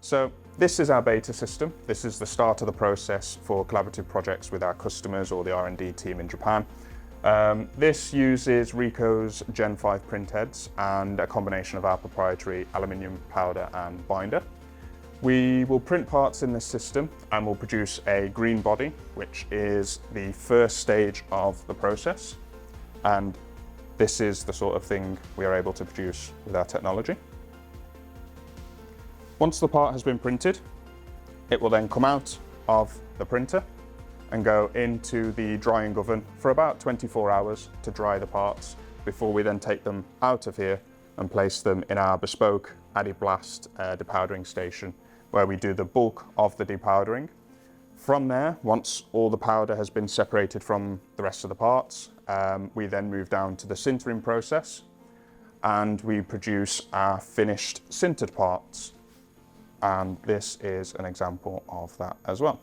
So this is our beta system. This is the start of the process for collaborative projects with our customers or the R&D team in Japan. This uses Ricoh's Gen 5 printheads and a combination of our proprietary aluminium powder and binder. We will print parts in this system and will produce a green body, which is the first stage of the process. And this is the sort of thing we are able to produce with our technology. Once the part has been printed, it will then come out of the printer and go into the drying oven for about 24 hours to dry the parts before we then take them out of here and place them in our bespoke Addiblast depowdering station, where we do the bulk of the depowdering. From there, once all the powder has been separated from the rest of the parts, we then move down to the sintering process and we produce our finished sintered parts. And this is an example of that as well.